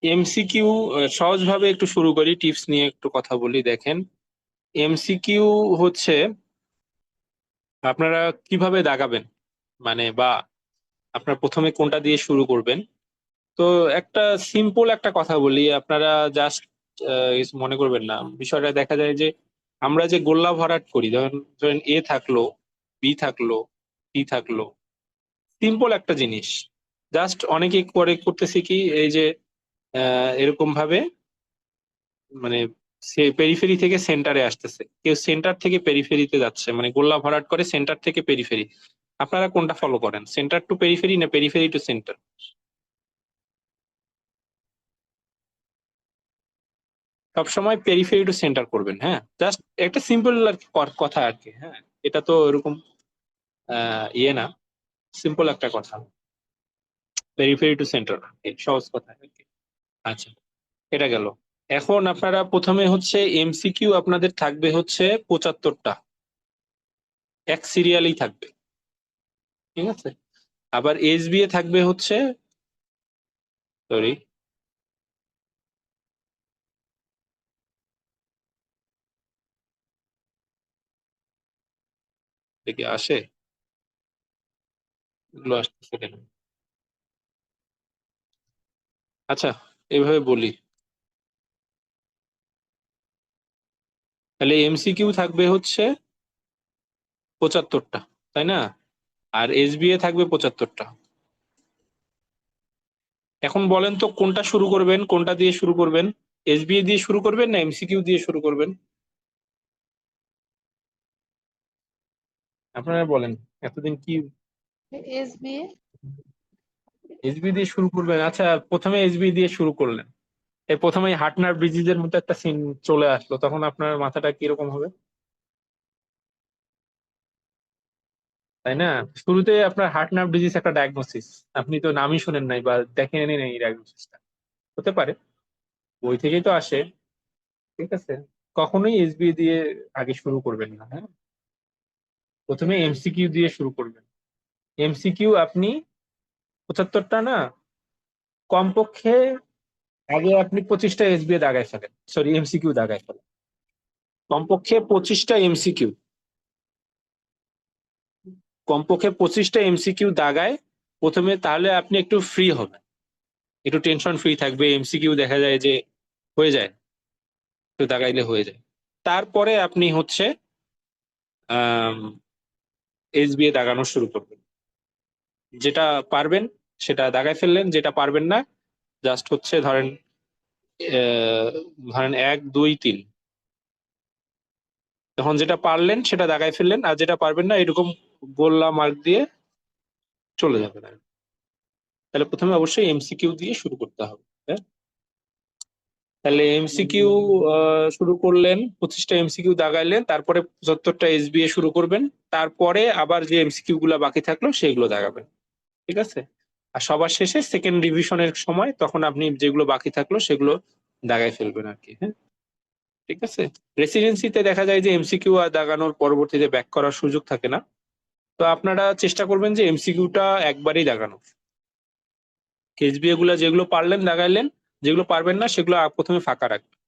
MCQ সহজভাবে একটু শুরু করি, টিপস নিয়ে একটু কথা বলি। দেখেন, এমসিকিউ হচ্ছে আপনারা কিভাবে দাগাবেন, মানে বা আপনার প্রথমে কোনটা দিয়ে শুরু করবেন। তো একটা সিম্পল একটা কথা বলি, আপনারা জাস্ট মনে করবেন না বিষয়টা। দেখা যায় যে আমরা যে গোল্লা ভরাট করি, ধরেন ধরেন এ থাকলো, বি থাকলো, সি থাকলো, সিম্পল একটা জিনিস। জাস্ট অনেকে করে করতেছে কি, এই যে এরকম ভাবে, মানে সে পেরিফেরি থেকে সেন্টারে আসতেছে, কেউ সেন্টার থেকে পেরিফেরিতে যাচ্ছে, মানে গোল্লা ভরাট করে সেন্টার থেকে পেরিফেরি। আপনারা কোনটা ফলো করেন, সেন্টার টু পেরিফেরি না পেরিফেরি টু সেন্টার? সবসময় পেরিফেরি টু সেন্টার করবেন। হ্যাঁ, জাস্ট একটা সিম্পল আর কি কথা আর কি। হ্যাঁ, এটা তো এরকম ইয়ে না, সিম্পল একটা কথা, পেরিফেরি টু সেন্টার, সহজ কথা আর কি। আচ্ছা, এটা গেল। এখন আপনারা প্রথমে হচ্ছে এমসিকিউ আপনাদের থাকবে হচ্ছে 75টা, এক সিরিয়ালেই থাকবে, ঠিক আছে। আবার এসবিএ থাকবে হচ্ছে, সরি, দেখি আসে, এগুলো আসতেছে কেন। আচ্ছা, এভাবে বলি, তাহলে এমসিকিউ থাকবে হচ্ছে 75টা, তাই না? আর এসবিএ থাকবে 75টা। এখন বলেন তো কোনটা শুরু করবেন, কোনটা দিয়ে শুরু করবেন? এসবিএ দিয়ে শুরু করবেন না এমসিকিউ দিয়ে শুরু করবেন? আপনারা বলেন, এতদিন কি এসবিএ। এসবি দিয়ে শুরু করবেন? আচ্ছা, প্রথমে এসবি দিয়ে শুরু করলেন, এই প্রথমেই হাটনার ব্রিজের মতো একটা সিন চলে আসলো, তখন আপনার মাথাটা কিরকম হবে, তাই না? শুরুতে আপনার হার্টনার ডিজিজ একটা ডায়াগনোসিস, আপনি তো নামই শুনেন নাই বা দেখেনই নাই এই ডায়াগনোসিসটা, হতে পারে বই থেকেই তো আসে, ঠিক আছে। কখনোই এসবি দিয়ে আগে শুরু করবেন না। হ্যাঁ, প্রথমে এমসিকিউ দিয়ে শুরু করবেন। এমসিকিউ আপনি 75টা না, কমপক্ষে আগে আপনি 25টা এসবিএ দাগায় ফেলেন, সরি এমসিকিউ দাগায় ফেলেন, কমপক্ষে 25টা এমসিকিউ, কমপক্ষে 25টা এমসিকিউ দাগায় প্রথমে, তাহলে আপনি একটু ফ্রি হবেন, একটু টেনশন ফ্রি থাকবে। এমসিকিউ দেখা যায় যে হয়ে যায়, একটু দাগাইলে হয়ে যায়। তারপরে আপনি হচ্ছে আহ এসবিএ দাগানো শুরু করবেন। যেটা পারবেন সেটা দাগাই ফেললেন, যেটা পারবেন না জাস্ট হচ্ছে ধরেন ধরেন 1 2 3, তখন যেটা পারলেন সেটা দাগাই ফেললেন, আর যেটা পারবেন না এরকম গোল্লা মার্ক দিয়ে চলে যাবেন আর কি। তাহলে প্রথমে অবশ্যই এমসিকিউ দিয়ে শুরু করতে হবে। হ্যাঁ, তাহলে এমসিকিউ শুরু করলেন, 25টা এমসিকিউ দাগাইলেন, তারপরে 75টা এসবিএ শুরু করবেন, তারপরে আবার যে এমসিকিউ গুলা বাকি থাকলো সেগুলো দাগাবেন, ঠিক আছে। আর সবার শেষে সেকেন্ড রিভিশনের সময় তখন আপনি যেগুলো বাকি থাকলো সেগুলো দাগাই ফেলবেন আর কি। হ্যাঁ, ঠিক আছে। রেসিডেন্সিতে দেখা যায় যে এমসিকিউ আর দাগানোর পরবর্তীতে ব্যাক করার সুযোগ থাকে না, তো আপনারা চেষ্টা করবেন যে এমসিকিউটা একবারই দাগানো। এসবিএ গুলা যেগুলো পারলেন দাগাইলেন, যেগুলো পারবেন না সেগুলো প্রথমে ফাঁকা রাখবেন,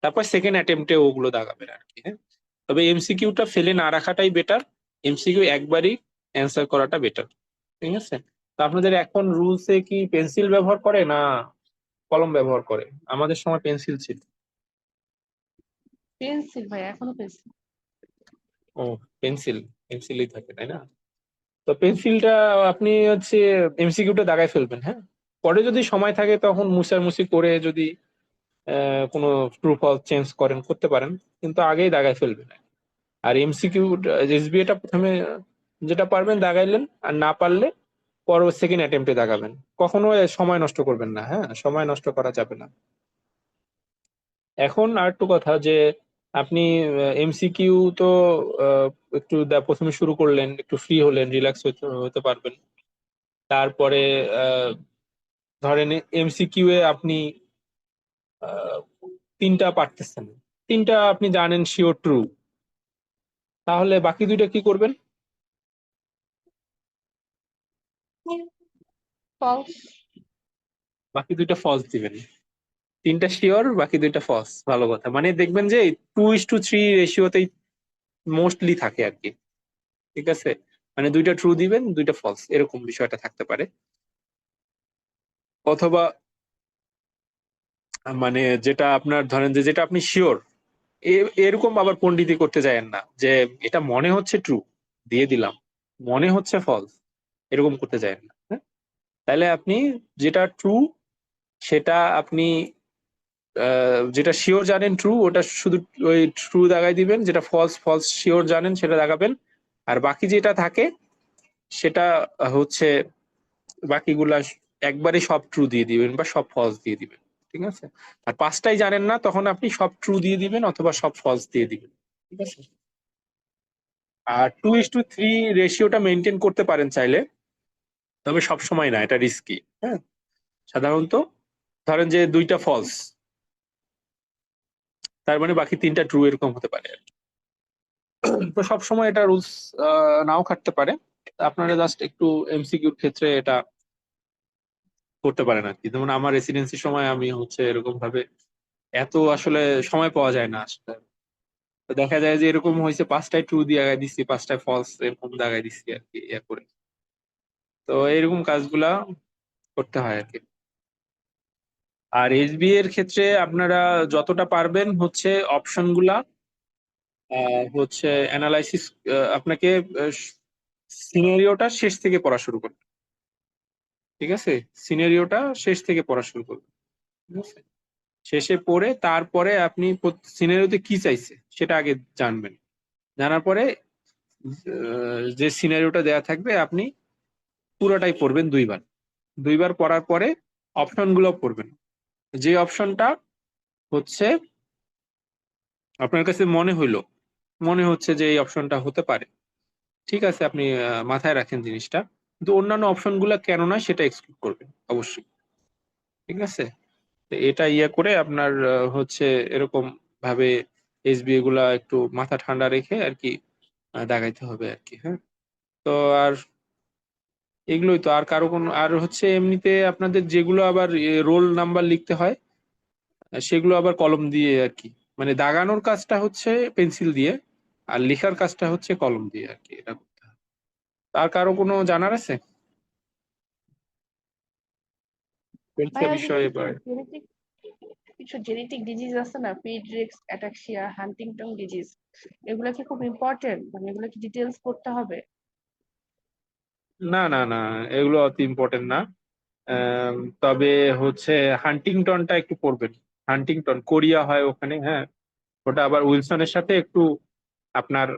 তারপর সেকেন্ড অ্যাটেম্পটে ওগুলো দাগাবেন আর কি। হ্যাঁ, তবে এমসিকিউটা ফেলে না রাখাটাই বেটার, এমসিকিউ একবারই অ্যান্সার করাটা বেটার, ঠিক আছে। তো আপনাদের এখন রুলসে কি পেন্সিল ব্যবহার করে না কলম ব্যবহার করে? আমাদের সময় পেন্সিল ছিল। পেন্সিল ভাই, এখনো পেন্সিল। ও, পেন্সিল, পেন্সিলই থাকে তাই না? তো পেন্সিলটা আপনি হচ্ছে এমসিকিউটা দাগায় ফেলবেন। হ্যাঁ, পরে যদি সময় থাকে তখন মুছামুছি করে যদি কোনো ট্রু ফলস চেঞ্জ করেন করতে পারেন, কিন্তু আগেই দাগায় ফেলবেন। আর এমসিকিউ এসবিএটা প্রথমে যেটা পারবেন দাগাইলেন, আর না পারলে পর সেকেন্ড অ্যাটেম্পটে দাগাবেন। কখনো সময় নষ্ট করবেন না, হ্যাঁ, সময় নষ্ট করা যাবে না। এখন আর একটু কথা যে আপনি এমসিকিউ তো আহ, একটু প্রথমে শুরু করলেন, একটু ফ্রি হলেন, রিল্যাক্স হতে হতে পারবেন। তারপরে আহ, ধরেন এমসিকিউ এ আপনি আহ, 3টা পারতেছেন, 3টা আপনি জানেন শিওর ট্রু, তাহলে বাকি 2টা কি করবেন? ফলস। বাকি 2টা ফলস দিবেন। তিনটা শিওর, বাকি দুইটা ফলস। ভালো কথা, মানে দেখবেন যে 2:3 রেশিওতেই মোস্টলি থাকে আর কি। ঠিক আছে, মানে দুইটা ট্রু দিবেন, দুইটা ফলস, এরকম বিষয়টা থাকতে পারে। অথবা মানে যেটা আপনার ধরেন যে যেটা আপনি শিওর, এরকম আবার পণ্ডিতি করতে যায়েন না যে এটা মনে হচ্ছে ট্রু দিয়ে দিলাম, মনে হচ্ছে ফলস, এরকম করতে যায়েন না। হ্যাঁ, তাহলে আপনি যেটা ট্রু সেটা আপনি যেটা শিওর জানেন ট্রু, ওটা শুধু ওই ট্রু দাগাই দিবেন, যেটা ফলস ফলস শিওর জানেন সেটা দাগাবেন। আর বাকি যেটা থাকে সেটা হচ্ছে বাকিগুলা একবারে সব ট্রু দিয়ে দিবেন বা সব ফলস দিয়ে দিবেন। ঠিক আছে, আর পাঁচটাই জানেন না তখন আপনি সব ট্রু দিয়ে দিবেন অথবা সব ফলস দিয়ে দিবেন। ঠিক আছে, আর 2:3 রেশিওটা মেনটেন করতে পারেন চাইলে, তবে সব সময় না, এটা রিস্কি। হ্যাঁ, সাধারণত ধরেন যে দুইটা ফলস, তার মানে বাকি তিনটা ট্রু, এরকম হতে পারে আর কি। তো সব সময় এটা রুলস নাও খাটতে পারে। আপনারা জাস্ট একটু এমসিকিউর ক্ষেত্রে এটা করতে পারেন আর কি। যেমন আমার রেসিডেন্সির সময় আমি হচ্ছে এরকম ভাবে এত আসলে সময় পাওয়া যায় না আসলে। তো দেখা যায় যে এরকম হয়েছে, পাঁচটায় ট্রু দিয়ে আগায় দিচ্ছি, পাঁচটায় ফলস এরকম দাগাই দিচ্ছি আর কি, ইয়া করে। তো এরকম কাজগুলা করতে হয় আর কি। আর এসবিএ এর ক্ষেত্রে আপনারা যতটা পারবেন হচ্ছে অপশন গুলা হচ্ছে অ্যানালাইসিস, আপনাকে সিনারিওটা শেষ থেকে পড়া শুরু করবে। ঠিক আছে, সিনারিওটা শেষ থেকে পড়া শুরু করবে। ঠিক আছে, শেষে পড়ে তারপরে আপনি সিনারিওতে কি চাইছে সেটা আগে জানবেন। জানার পরে যে সিনারিওটা দেয়া থাকবে আপনি পুরোটাই পড়বেন দুইবার। দুইবার পড়ার পরে অপশন গুলো পড়বেন। যে অপশনটা হচ্ছে আপনার কাছে মনে হচ্ছে যে এই অপশনটা হতে পারে, ঠিক আছে, আপনি মাথায় রাখেন জিনিসটা, কিন্তু অন্যান্য অপশন গুলা কেন না সেটা এক্সক্লুড করবেন অবশ্যই। ঠিক আছে, তো এটা ইয়ে করে আপনার হচ্ছে এরকম ভাবে এসবিএ গুলা একটু মাথা ঠান্ডা রেখে আর কি দাগাইতে হবে আর কি। হ্যাঁ, তো আর এগুলোই তো, আর কারো কোনো, আর হচ্ছে এমনিতে আপনাদের যেগুলো আবার রোল নাম্বার লিখতে হয়, সেগুলো আবার কলম দিয়ে আর কি, মানে দাগানোর কাজটা হচ্ছে পেন্সিল দিয়ে, আর লেখার কাজটা হচ্ছে কলম দিয়ে আর কি, এটা করতে হয়। আর কারো কোনো জানার আছে পরীক্ষা ভাইয়া যে বিষয়ে কিছু বা? জেনেটিক কিছু জেনেটিক ডিজিজ আছে না, ফ্রিডরিক্স অ্যাটাক্সিয়া, হান্টিংটন ডিজিজ, এগুলো কি খুব ইম্পর্টেন্ট, মানে এগুলো কি ডিটেলস পড়তে হবে? না না না, এগুলো অত ইম্পর্টেন্ট না। আম, তবে হচ্ছে হান্টিংটনটা একটু পড়বেন। হান্টিংটন কোরিয়া হয় ওখানে, হ্যাঁ, ওটা আবার উইলসনের সাথে একটু আপনার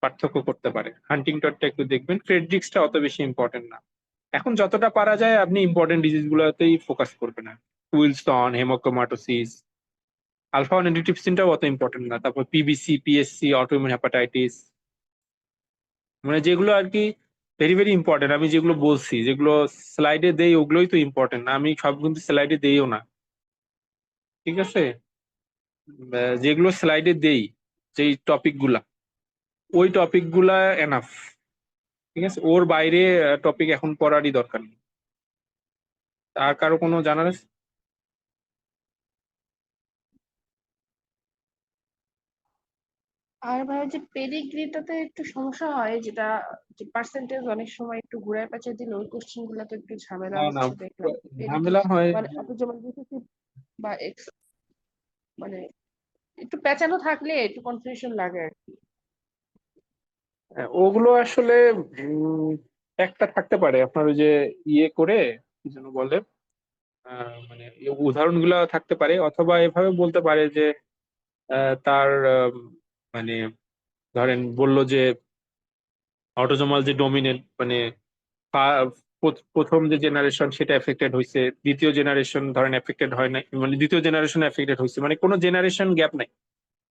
পার্থক্য করতে পারে। হান্টিংটনটা একটু দেখবেন, ফ্রেডরিক্সটা অত বেশি ইম্পর্টেন্ট না। এখন যতটা পারা যায় আপনি ইম্পর্টেন্ট ডিজিজ গুলোতেই ফোকাস করবেন আর কি। উইলসন, হেমোক্রোমাটোসিস, আলফা ওয়ান অ্যান্টিট্রিপসিনটাও অত ইম্পর্টেন্ট না। তারপর পিবিসি, পিএসসি, অটোইমিউন হেপাটাইটিস, মানে যেগুলো আর কি ভেরি ভেরি ইম্পর্টেন্ট, আমি যেগুলো বলছি, যেগুলো স্লাইডে দেই ওগুলোই তো ইম্পর্টেন্ট না, আমি সব কিন্তু স্লাইডে দেইও না। ঠিক আছে, যেগুলো স্লাইডে দেই, যেই টপিক গুলা, ওই টপিক গুলা এনাফ। ঠিক আছে, ওর বাইরে টপিক এখন পড়ারই দরকার নেই। আর কারো কোনো জানার আছে? আর ভাইয়া যে পেডিগ্রিটাতে একটু সমস্যা হয়, যেটা যে পার্সেন্টেজ অনেক সময় একটু ঘুরায় পেঁচে দিলে ওই কোশ্চেন গুলোতে একটু ঝামেলা না না, হচ্ছে দেখলাম পেডিগ্রি, ঝামেলা হয়। মানে আপনি যেমন রিসেসিভ বা এক্স, মানে একটু পেঁচানো থাকলে একটু কনফিউশন লাগে আর কি। হ্যাঁ, ওগুলো আসলে উম, একটা থাকতে পারে আপনার ওই যে ইয়ে করে, কি যেন বলে, মানে উদাহরণ গুলা থাকতে পারে, অথবা এভাবে বলতে পারে যে তার মানে ধরেন বললো যে অটোজোমাল যে ডমিনেন্ট, মানে প্রথম যে জেনারেশন সেটা এফেক্টেড হয়েছে, দ্বিতীয় জেনারেশন ধরেন এফেক্টেড হয় না, মানে দ্বিতীয় জেনারেশন এফেক্টেড হয়েছে, মানে কোনো জেনারেশন গ্যাপ নাই।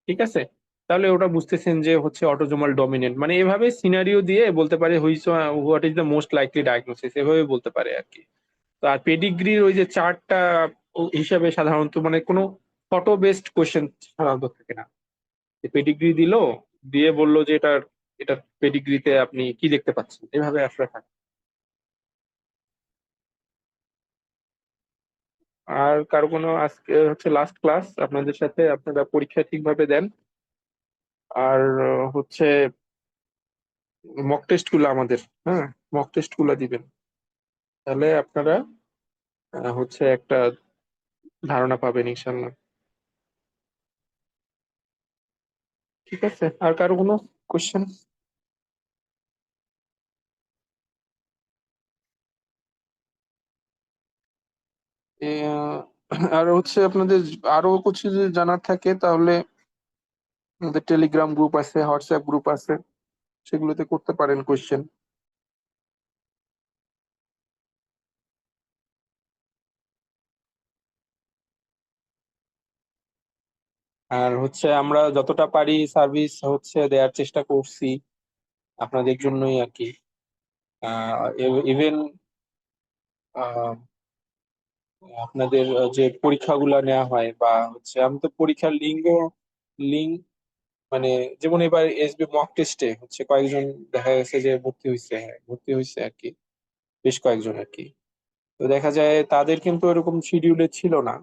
ঠিক আছে, তাহলে ওটা বুঝতেছেন যে হচ্ছে অটোজোমাল ডমিনেন্ট, মানে এভাবে সিনারিও দিয়ে বলতে পারে which what is the most likely diagnosis, এভাবে বলতে পারে আর কি। তো আর পেডিগ্রির ওই যে চার্টটা হিসাবে সাধারণত মানে কোনো ফটো বেসড কোয়েশ্চেন সাধারণত থাকে না। পেডিগ্রি দিল, দিয়ে বললো যে এটা পেডিগ্রিতে আপনি কি দেখতে পাচ্ছেন, এভাবে আসলে থাকে। আর কারো কোনো আজকে হচ্ছে লাস্ট ক্লাস আপনাদের সাথে, আপনারা পরীক্ষা ঠিকভাবে দেন। আর হচ্ছে মক টেস্ট গুলো আমাদের, হ্যাঁ, মক টেস্ট গুলো দিবেন, তাহলে আপনারা হচ্ছে একটা ধারণা পাবেন ইনশাল্লাহ। ঠিক আছে, আর কারো কোনো কোশ্চেন? আর হচ্ছে আপনাদের আরো কিছু যদি জানার থাকে তাহলে আমাদের টেলিগ্রাম গ্রুপ আছে, হোয়াটসঅ্যাপ গ্রুপ আছে, সেগুলোতে করতে পারেন কোশ্চেন। আর হচ্ছে আমরা যতটা পারি সার্ভিস হচ্ছে দেওয়ার চেষ্টা করছি আপনাদের জন্যই আর কি। ইভেন আপনাদের যে পরীক্ষাগুলো নেওয়া হয় বা হচ্ছে আমি তো পরীক্ষার লিঙ্ক মানে যেমন এবার এসবি মক টেস্টে হচ্ছে কয়েকজন দেখা গেছে যে ভর্তি হয়েছে আর কি, বেশ কয়েকজন আর কি। তো দেখা যায় তাদের কিন্তু এরকম শিডিউলে ছিল না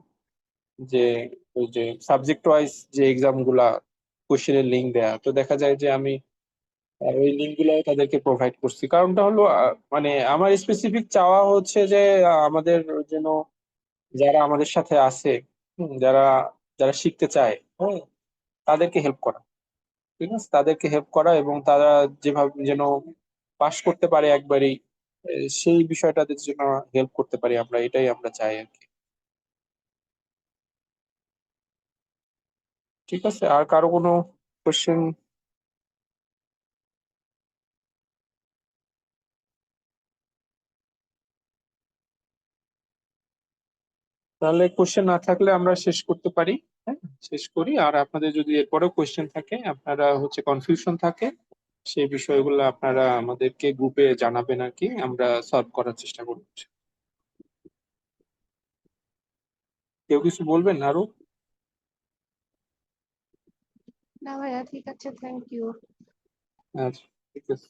যে ওই যে সাবজেক্ট ওয়াইজ যে এক্সাম গুলা কোশ্চেনের লিঙ্ক দেয়া। তো দেখা যায় যে আমি ওই লিঙ্ক গুলো তাদেরকে প্রোভাইড করছি। কারণটা হলো মানে আমার স্পেসিফিক চাওয়া হচ্ছে যে আমাদের যেন যারা আমাদের সাথে আছে, যারা যারা শিখতে চায়, হ্যাঁ, তাদেরকে হেল্প করা। ঠিক আছে, তাদেরকে হেল্প করা এবং তারা যেভাবে যেন পাশ করতে পারে একবারই, সেই বিষয়টাতে যেন হেল্প করতে পারি আমরা, এটাই আমরা চাই আর কি। ঠিক আছে, আর কারো কোনো কোশ্চেন? তাহলে কোশ্চেন না থাকলে আমরা শেষ করতে পারি। হ্যাঁ, শেষ করি। আর আপনাদের যদি এরপরেও কোশ্চেন থাকে, আপনারা হচ্ছে কনফিউশন থাকে, সেই বিষয়গুলো আপনারা আমাদেরকে গ্রুপে জানাবেন আর কি, আমরা সলভ করার চেষ্টা করব। কেউ কিছু বলবেন আরো? না ভাইয়া, ঠিক আছে, থ্যাংক ইউ। আচ্ছা, ঠিক আছে।